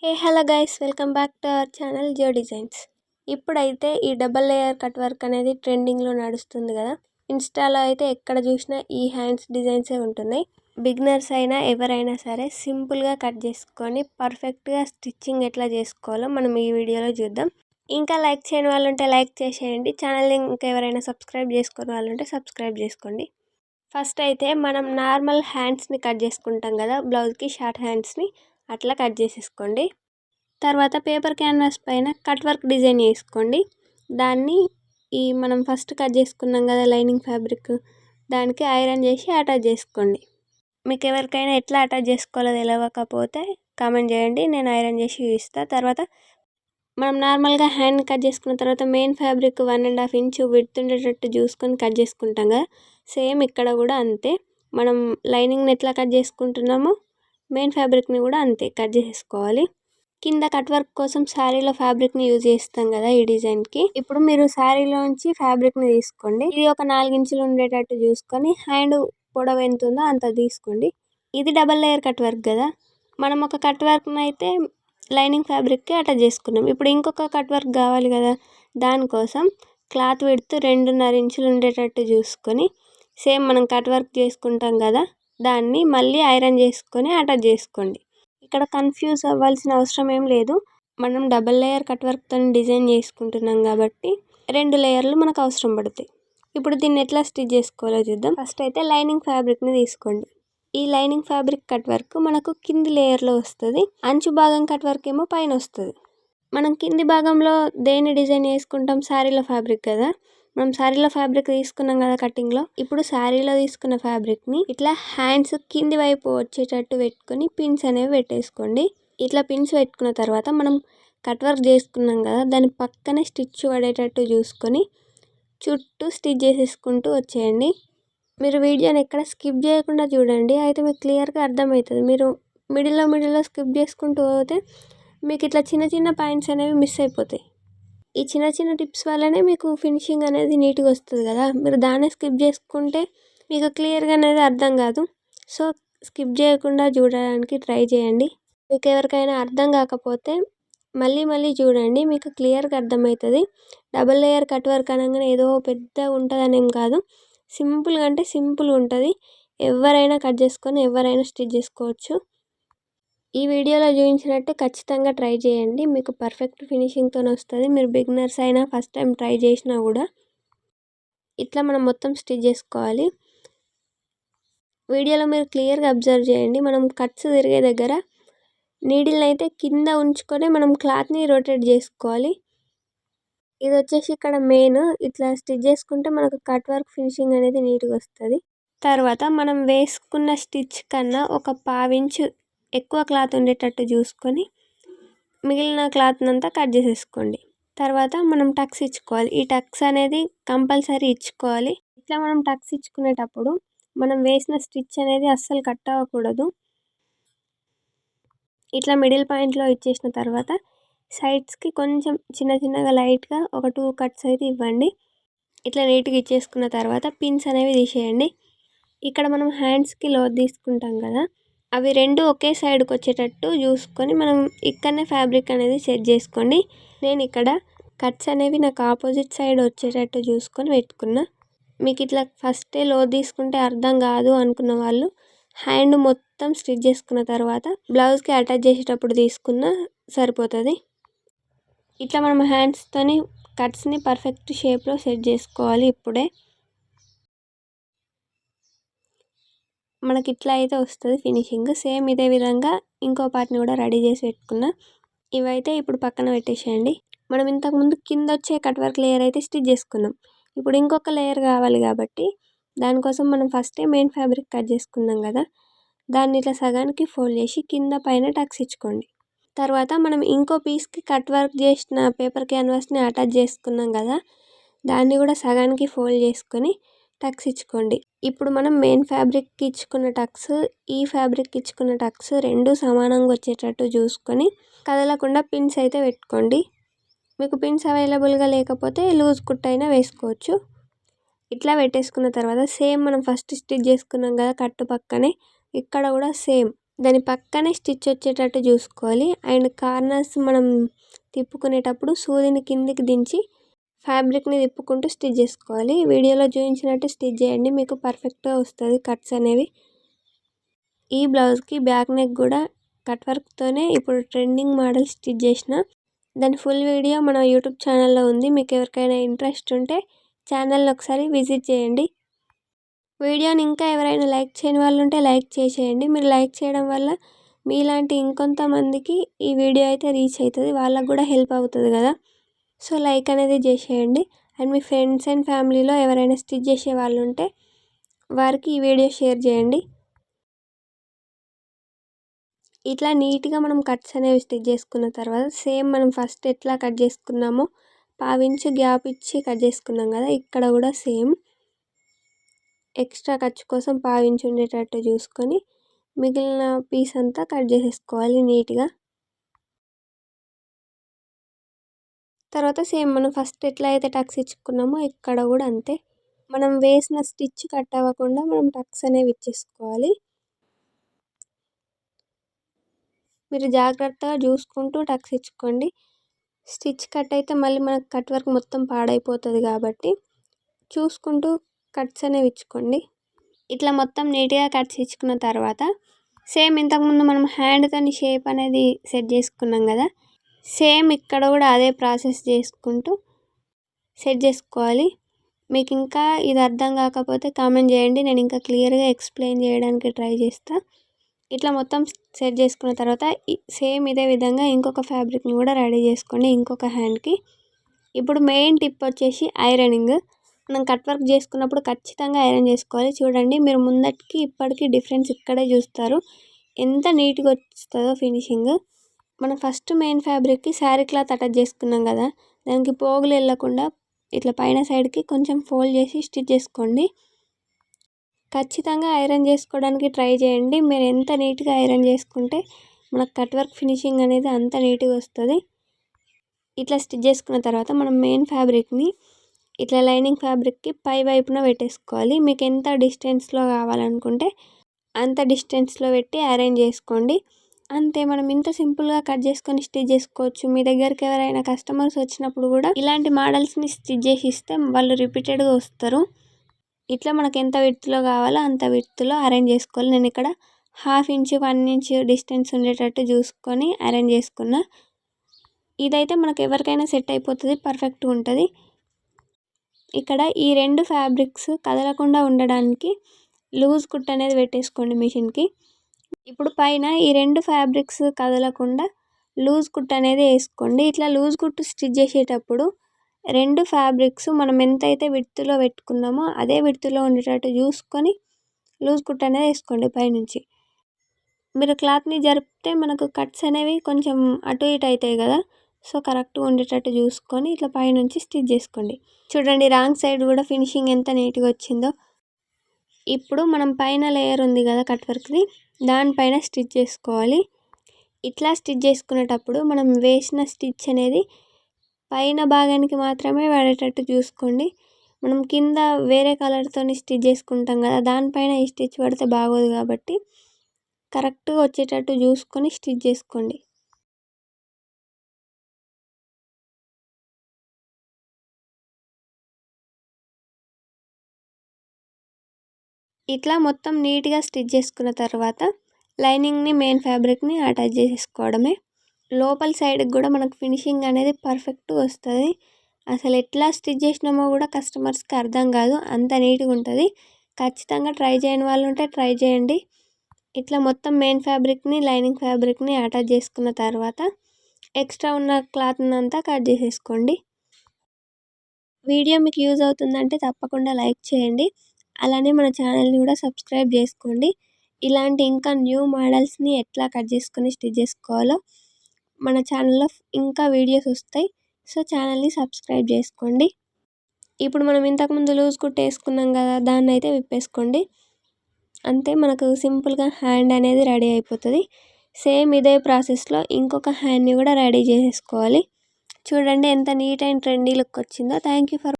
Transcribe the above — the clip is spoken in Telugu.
Hello guys, welcome back to our channel Geo Designs. ఇప్పుడైతే ఈ డబల్ లేయర్ కట్ వర్క్ అనేది ట్రెండింగ్లో నడుస్తుంది కదా. ఇన్స్టాలో అయితే ఎక్కడ చూసినా ఈ హ్యాండ్స్ డిజైన్సే ఉంటున్నాయి. బిగినర్స్ అయినా ఎవరైనా సరే సింపుల్గా కట్ చేసుకొని పర్ఫెక్ట్గా స్టిచ్చింగ్ ఎట్లా చేసుకోవాలో మనం ఈ వీడియోలో చూద్దాం. ఇంకా లైక్ చేయని వాళ్ళు ఉంటే లైక్ చేసేయండి. ఛానల్ని ఇంకా ఎవరైనా సబ్స్క్రైబ్ చేసుకునే వాళ్ళు ఉంటే సబ్స్క్రైబ్ చేసుకోండి. ఫస్ట్ అయితే మనం నార్మల్ హ్యాండ్స్ని కట్ చేసుకుంటాం కదా, బ్లౌజ్కి షార్ట్ హ్యాండ్స్ని అట్లా కట్ చేసేసుకోండి. తర్వాత పేపర్ క్యాన్వాస్ పైన కట్ వర్క్ డిజైన్ చేసుకోండి. దాన్ని మనం ఫస్ట్ కట్ చేసుకున్నాం కదా లైనింగ్ ఫ్యాబ్రిక్, దానికి ఐరన్ చేసి అటాచ్ చేసుకోండి. మీకు ఎవరికైనా ఎట్లా అటాచ్ చేసుకోవాలో తెలియకపోతే కామెంట్ చేయండి, నేను ఐరన్ చేసి చూపిస్తాను. తర్వాత మనం నార్మల్గా హ్యాండ్ కట్ చేసుకున్న తర్వాత మెయిన్ ఫ్యాబ్రిక్ 1.5 ఇంచ్ విడ్త్ ఉండేటట్టు చూసుకొని కట్ చేసుకుంటాం కదా, సేమ్ ఇక్కడ కూడా అంతే. మనం లైనింగ్ని ఎట్లా కట్ చేసుకుంటున్నామో మెయిన్ ఫ్యాబ్రిక్ని కూడా అంతే కట్ చేసేసుకోవాలి. కింద కట్ వర్క్ కోసం శారీలో ఫ్యాబ్రిక్ని యూజ్ చేస్తాం కదా ఈ డిజైన్కి. ఇప్పుడు మీరు శారీలోంచి ఫ్యాబ్రిక్ని తీసుకోండి. ఇది ఒక 4 ఇంచులు ఉండేటట్టు చూసుకొని హ్యాండ్ పొడవు ఎంత ఉందో అంత తీసుకోండి. ఇది డబల్ లేయర్ కట్ వర్క్ కదా, మనం ఒక కట్ వర్క్ని అయితే లైనింగ్ ఫ్యాబ్రిక్కి అటాచ్ చేసుకున్నాం. ఇప్పుడు ఇంకొక కట్ వర్క్ కావాలి కదా, దానికోసం క్లాత్ విడ్త్ 2.5 ఇంచులు ఉండేటట్టు చూసుకొని సేమ్ మనం కట్ వర్క్ చేసుకుంటాం కదా, దాన్ని మళ్ళీ ఐరన్ చేసుకొని అటాచ్ చేసుకోండి. ఇక్కడ కన్ఫ్యూజ్ అవ్వాల్సిన అవసరం ఏం లేదు. మనం డబల్ లేయర్ కట్ వర్క్తో డిజైన్ చేసుకుంటున్నాం కాబట్టి 2 లేయర్లు మనకు అవసరం పడతాయి. ఇప్పుడు దీన్ని ఎట్లా స్టిచ్ చేసుకోవాలో చూద్దాం. ఫస్ట్ అయితే లైనింగ్ ఫ్యాబ్రిక్ని తీసుకోండి. ఈ లైనింగ్ ఫ్యాబ్రిక్ కట్ వర్క్ మనకు కింది లేయర్లో వస్తుంది, అంచు భాగం కట్ వర్క్ ఏమో పైన వస్తుంది. మనం కింది భాగంలో దేన్ని డిజైన్ చేసుకుంటాం, శారీలో ఫ్యాబ్రిక్ కదా. మనం శారీలో ఫ్యాబ్రిక్ తీసుకున్నాం కదా కటింగ్లో. ఇప్పుడు శారీలో తీసుకున్న ఫ్యాబ్రిక్ని ఇట్లా హ్యాండ్స్ కింది వైపు వచ్చేటట్టు పెట్టుకొని పిన్స్ అనేవి పెట్టేసుకోండి. ఇట్లా పిన్స్ పెట్టుకున్న తర్వాత మనం కట్ వర్క్ చేసుకున్నాం కదా, దాని పక్కనే స్టిచ్ పడేటట్టు చూసుకొని చుట్టూ స్టిచ్ చేసేసుకుంటూ వచ్చేయండి. మీరు వీడియోని ఎక్కడ స్కిప్ చేయకుండా చూడండి, అయితే మీకు క్లియర్గా అర్థమవుతుంది. మీరు మిడిల్లో స్కిప్ చేసుకుంటూ పోతే మీకు ఇట్లా చిన్న చిన్న పాయింట్స్ అనేవి మిస్ అయిపోతాయి. ఈ చిన్న చిన్న టిప్స్ వల్లనే మీకు ఫినిషింగ్ అనేది నీట్గా వస్తుంది కదా. మీరు దాన్ని స్కిప్ చేసుకుంటే మీకు క్లియర్గా అనేది అర్థం కాదు. సో స్కిప్ చేయకుండా చూడడానికి ట్రై చేయండి. మీకు ఎవరికైనా అర్థం కాకపోతే మళ్ళీ చూడండి, మీకు క్లియర్గా అర్థమవుతుంది. డబల్ లేయర్ కట్ వర్క్ అనగానే ఏదో పెద్ద ఉంటుందని ఏం కాదు, సింపుల్గా అంటే సింపుల్గా ఉంటుంది. ఎవరైనా కట్ చేసుకొని ఎవరైనా స్టిచ్ చేసుకోవచ్చు. ఈ వీడియోలో చూపించినట్టు ఖచ్చితంగా ట్రై చేయండి, మీకు పర్ఫెక్ట్ ఫినిషింగ్తో వస్తుంది. మీరు బిగినర్స్ అయినా ఫస్ట్ టైం ట్రై చేసినా కూడా ఇట్లా మనం మొత్తం స్టిచ్ చేసుకోవాలి. వీడియోలో మీరు క్లియర్గా అబ్జర్వ్ చేయండి. మనం కట్స్ తిరిగే దగ్గర నీడిల్ని అయితే కింద ఉంచుకొని మనం క్లాత్ని రొటేట్ చేసుకోవాలి. ఇది వచ్చేసి ఇక్కడ మెయిన్. ఇట్లా స్టిచ్ చేసుకుంటే మనకు కట్ వర్క్ ఫినిషింగ్ అనేది నీట్గా వస్తుంది. తర్వాత మనం వేసుకున్న స్టిచ్ కన్నా ఒక 1/2 ఇంచు ఎక్కువ క్లాత్ ఉండేటట్టు చూసుకొని మిగిలిన క్లాత్ని అంతా కట్ చేసేసుకోండి. తర్వాత మనం టక్స్ ఇచ్చుకోవాలి. ఈ టక్స్ అనేది కంపల్సరీ ఇచ్చుకోవాలి. ఇట్లా మనం టక్స్ ఇచ్చుకునేటప్పుడు మనం వేసిన స్టిచ్ అనేది అస్సలు కట్ అవ్వకూడదు. ఇట్లా మిడిల్ పాయింట్లో ఇచ్చేసిన తర్వాత సైడ్స్కి కొంచెం చిన్నగా లైట్గా ఒక 2 కట్స్ అయితే ఇవ్వండి. ఇట్లా నీట్గా ఇచ్చేసుకున్న తర్వాత పిన్స్ అనేవి తీసేయండి. ఇక్కడ మనం హ్యాండ్స్కి లోత్ తీసుకుంటాం కదా, అవి 2 ఒకే సైడ్కి వచ్చేటట్టు చూసుకొని మనం ఇక్కడనే ఫ్యాబ్రిక్ అనేది సెట్ చేసుకోండి. నేను ఇక్కడ కట్స్ అనేవి నాకు ఆపోజిట్ సైడ్ వచ్చేటట్టు చూసుకొని పెట్టుకున్నా. మీకు ఇట్లా ఫస్టే లోత్ తీసుకుంటే అర్థం కాదు అనుకున్న వాళ్ళు హ్యాండ్ మొత్తం స్టిచ్ చేసుకున్న తర్వాత బ్లౌజ్కి అటాచ్ చేసేటప్పుడు తీసుకున్న సరిపోతుంది. ఇట్లా మనం హ్యాండ్స్తోని కట్స్ని పర్ఫెక్ట్ షేప్లో సెట్ చేసుకోవాలి. ఇప్పుడే మనకి ఇట్లా అయితే వస్తుంది ఫినిషింగ్. సేమ్ ఇదే విధంగా ఇంకో పార్ట్ని కూడా రెడీ చేసి పెట్టుకున్నా. ఇవైతే ఇప్పుడు పక్కన పెట్టేసేయండి. మనం ఇంతకుముందు కింద వచ్చే కట్ వర్క్ లేయర్ అయితే స్టిచ్ చేసుకున్నాం. ఇప్పుడు ఇంకొక లేయర్ కావాలి కాబట్టి దానికోసం మనం ఫస్టే మెయిన్ ఫ్యాబ్రిక్ కట్ చేసుకున్నాం కదా, దాన్ని ఇట్లా సగానికి ఫోల్డ్ చేసి కింద పైన టక్స్ ఇచ్చుకోండి. తర్వాత మనం ఇంకో పీస్కి కట్ వర్క్ చేసిన పేపర్ క్యాన్వాస్ని అటాచ్ చేసుకున్నాం కదా, దాన్ని కూడా సగానికి ఫోల్డ్ చేసుకొని టక్స్ ఇచ్చుకోండి. ఇప్పుడు మనం మెయిన్ ఫ్యాబ్రిక్కి ఇచ్చుకున్న టక్స్, ఈ ఫ్యాబ్రిక్కి ఇచ్చుకున్న టక్స్ 2 సమానంగా వచ్చేటట్టు చూసుకొని కదలకుండా పిన్స్ అయితే పెట్టుకోండి. మీకు పిన్స్ అవైలబుల్గా లేకపోతే లూజ్ కుట్ అయినా వేసుకోవచ్చు. ఇట్లా పెట్టేసుకున్న తర్వాత సేమ్ మనం ఫస్ట్ స్టిచ్ చేసుకున్నాం కదా కట్టు పక్కనే, ఇక్కడ కూడా సేమ్ దాని పక్కనే స్టిచ్ వచ్చేటట్టు చూసుకోవాలి. అండ్ కార్నర్స్ మనం తిప్పుకునేటప్పుడు సూదిని కిందికి దించి ఫ్యాబ్రిక్ని తిప్పుకుంటూ స్టిచ్ చేసుకోవాలి. వీడియోలో చూపించినట్టు స్టిచ్ చేయండి, మీకు పర్ఫెక్ట్గా వస్తుంది కట్స్ అనేవి. ఈ బ్లౌజ్కి బ్యాక్ నెక్ కూడా కట్ వర్క్తోనే ఇప్పుడు ట్రెండింగ్ మోడల్ స్టిచ్ చేసిన. దాని ఫుల్ వీడియో మన యూట్యూబ్ ఛానల్లో ఉంది. మీకు ఎవరికైనా ఇంట్రెస్ట్ ఉంటే ఛానల్ని ఒకసారి విజిట్ చేయండి. వీడియోని ఇంకా ఎవరైనా లైక్ చేయని వాళ్ళు ఉంటే లైక్ చేసేయండి. మీరు లైక్ చేయడం వల్ల మీలాంటి ఇంకొంతమందికి ఈ వీడియో అయితే రీచ్ అవుతుంది, వాళ్ళకు కూడా హెల్ప్ అవుతుంది కదా. సో లైక్ అనేది చేసేయండి. అండ్ మీ ఫ్రెండ్స్ అండ్ ఫ్యామిలీలో ఎవరైనా స్టిచ్ చేసే వాళ్ళు ఉంటే వారికి ఈ వీడియో షేర్ చేయండి. ఇట్లా నీట్గా మనం కట్స్ అనేవి స్టిచ్ చేసుకున్న తర్వాత సేమ్ మనం ఫస్ట్ ఎట్లా కట్ చేసుకున్నామో పావించి గ్యాప్ ఇచ్చి కట్ చేసుకున్నాం కదా, ఇక్కడ కూడా సేమ్ ఎక్స్ట్రా ఖర్చు కోసం పావించి ఉండేటట్టు చూసుకొని మిగిలిన పీస్ అంతా కట్ చేసేసుకోవాలి నీట్గా. తర్వాత సేమ్ మనం ఫస్ట్ ఎట్లా అయితే టక్స్ ఇచ్చుకున్నామో ఇక్కడ కూడా అంతే, మనం వేసిన స్టిచ్ కట్ అవ్వకుండా మనం టక్స్ అనేవి ఇచ్చేసుకోవాలి. మీరు జాగ్రత్తగా చూసుకుంటూ టక్స్ ఇచ్చుకోండి. స్టిచ్ కట్ అయితే మళ్ళీ మనకు కట్ వర్క్ మొత్తం పాడైపోతుంది కాబట్టి చూసుకుంటూ కట్స్ అనేవి ఇచ్చుకోండి. ఇట్లా మొత్తం నీట్గా కట్స్ ఇచ్చుకున్న తర్వాత సేమ్ ఇంతకుముందు మనం హ్యాండ్తో షేప్ అనేది సెట్ చేసుకున్నాం కదా, సేమ్ ఇక్కడ కూడా అదే ప్రాసెస్ చేసుకుంటూ సెట్ చేసుకోవాలి. మీకు ఇంకా ఇది అర్థం కాకపోతే కామెంట్ చేయండి, నేను ఇంకా క్లియర్గా ఎక్స్ప్లెయిన్ చేయడానికి ట్రై చేస్తాను. ఇట్లా మొత్తం సెట్ చేసుకున్న తర్వాత సేమ్ ఇదే విధంగా ఇంకొక ఫ్యాబ్రిక్ని కూడా రెడీ చేసుకోండి ఇంకొక హ్యాండ్కి. ఇప్పుడు మెయిన్ టిప్ వచ్చేసి ఐరనింగ్. మనం కట్ వర్క్ చేసుకున్నప్పుడు ఖచ్చితంగా ఐరన్ చేసుకోవాలి. చూడండి, మీరు ముందటికి ఇప్పటికీ డిఫరెన్స్ ఇక్కడే చూస్తారు, ఎంత నీట్గా వస్తుందో ఫినిషింగ్. మనం ఫస్ట్ మెయిన్ ఫ్యాబ్రిక్కి శారీ క్లాత్ అటాచ్ చేసుకున్నాం కదా, దానికి పోగులు వెళ్ళకుండా ఇట్లా పైన సైడ్కి కొంచెం ఫోల్డ్ చేసి స్టిచ్ చేసుకోండి. ఖచ్చితంగా ఐరన్ చేసుకోవడానికి ట్రై చేయండి. మీరు ఎంత నీట్గా ఐరన్ చేసుకుంటే మనకు కట్ వర్క్ ఫినిషింగ్ అనేది అంత నీట్గా వస్తుంది. ఇట్లా స్టిచ్ చేసుకున్న తర్వాత మనం మెయిన్ ఫ్యాబ్రిక్ని ఇట్లా లైనింగ్ ఫ్యాబ్రిక్కి పై వైపున పెట్టేసుకోవాలి. మీకు ఎంత డిస్టెన్స్లో కావాలనుకుంటే అంత డిస్టెన్స్లో పెట్టి అరేంజ్ చేసుకోండి. అంతే, మనం ఇంత సింపుల్గా కట్ చేసుకొని స్టిచ్ చేసుకోవచ్చు. మీ దగ్గరికి ఎవరైనా కస్టమర్స్ వచ్చినప్పుడు కూడా ఇలాంటి మోడల్స్ని స్టిచ్ చేసి ఇస్తే వాళ్ళు రిపీటెడ్గా వస్తారు. ఇట్లా మనకు ఎంత విడ్త్లో కావాలో అంత విడ్త్లో అరేంజ్ చేసుకోవాలి. నేను ఇక్కడ 1/2 ఇంచ్ 1 ఇంచ్ డిస్టెన్స్ ఉండేటట్టు చూసుకొని అరేంజ్ చేసుకున్నా. ఇదైతే మనకు ఎవరికైనా సెట్ అయిపోతుంది, పర్ఫెక్ట్గా ఉంటుంది. ఇక్కడ ఈ 2 ఫ్యాబ్రిక్స్ కదలకుండా ఉండడానికి లూజ్ కుట్ అనేది పెట్టేసుకోండి మిషన్కి. ఇప్పుడు పైన ఈ 2 ఫ్యాబ్రిక్స్ కదలకుండా లూజ్ కుట్ అనేది వేసుకోండి. ఇట్లా లూజ్ కుట్ స్టిచ్ చేసేటప్పుడు 2 ఫ్యాబ్రిక్స్ మనం ఎంతైతే విడ్త్లో పెట్టుకున్నామో అదే విడ్త్లో ఉండేటట్టు చూసుకొని లూజ్ కుట్ అనేది వేసుకోండి పైనుంచి. మీరు క్లాత్ని జరిపితే మనకు కట్స్ అనేవి కొంచెం అటు ఇటు అవుతాయి కదా, సో కరెక్ట్గా ఉండేటట్టు చూసుకొని ఇట్లా పైనుంచి స్టిచ్ చేసుకోండి. చూడండి, రాంగ్ సైడ్ కూడా ఫినిషింగ్ ఎంత నీట్గా వచ్చిందో. ఇప్పుడు మనం పైన లేయర్ ఉంది కదా కట్ వర్క్ది, దానిపైన స్టిచ్ చేసుకోవాలి. ఇట్లా స్టిచ్ చేసుకునేటప్పుడు మనం వేసిన స్టిచ్ అనేది పైన భాగానికి మాత్రమే పడేటట్టు చూసుకోండి. మనం కింద వేరే కలర్తో స్టిచ్ చేసుకుంటాం కదా, దానిపైన ఈ స్టిచ్ పడితే బాగోదు కాబట్టి కరెక్ట్గా వచ్చేటట్టు చూసుకొని స్టిచ్ చేసుకోండి. ఇట్లా మొత్తం నీట్గా స్టిచ్ చేసుకున్న తర్వాత లైనింగ్ని మెయిన్ ఫ్యాబ్రిక్ని అటాచ్ చేసేసుకోవడమే. లోపల సైడ్కి కూడా మనకు ఫినిషింగ్ అనేది పర్ఫెక్ట్గా వస్తుంది. అసలు ఎట్లా స్టిచ్ చేసినామో కూడా కస్టమర్స్కి అర్థం కాదు, అంత నీట్గా ఉంటుంది. ఖచ్చితంగా ట్రై చేయని వాళ్ళు ఉంటే ట్రై చేయండి. ఇట్లా మొత్తం మెయిన్ ఫ్యాబ్రిక్ని లైనింగ్ ఫ్యాబ్రిక్ని అటాచ్ చేసుకున్న తర్వాత ఎక్స్ట్రా ఉన్న క్లాత్ని అంతా కట్ చేసేసుకోండి. వీడియో మీకు యూజ్ అవుతుందంటే తప్పకుండా లైక్ చేయండి, అలానే మన ఛానల్ని కూడా సబ్స్క్రైబ్ చేసుకోండి. ఇలాంటి ఇంకా న్యూ మోడల్స్ని ఎట్లా కట్ చేసుకొని స్టిచ్ చేసుకోవాలో మన ఛానల్లో ఇంకా వీడియోస్ వస్తాయి. సో ఛానల్ని సబ్స్క్రైబ్ చేసుకోండి. ఇప్పుడు మనం ఇంతకుముందు లూజ్ కుట్ వేసుకున్నాం కదా, దాన్ని అయితే విప్పేసుకోండి. అంతే, మనకు సింపుల్గా హ్యాండ్ అనేది రెడీ అయిపోతుంది. సేమ్ ఇదే ప్రాసెస్లో ఇంకొక హ్యాండ్ని కూడా రెడీ చేసేసుకోవాలి. చూడండి ఎంత నీట్ అండ్ ట్రెండీ లుక్ వచ్చిందో. Thank you for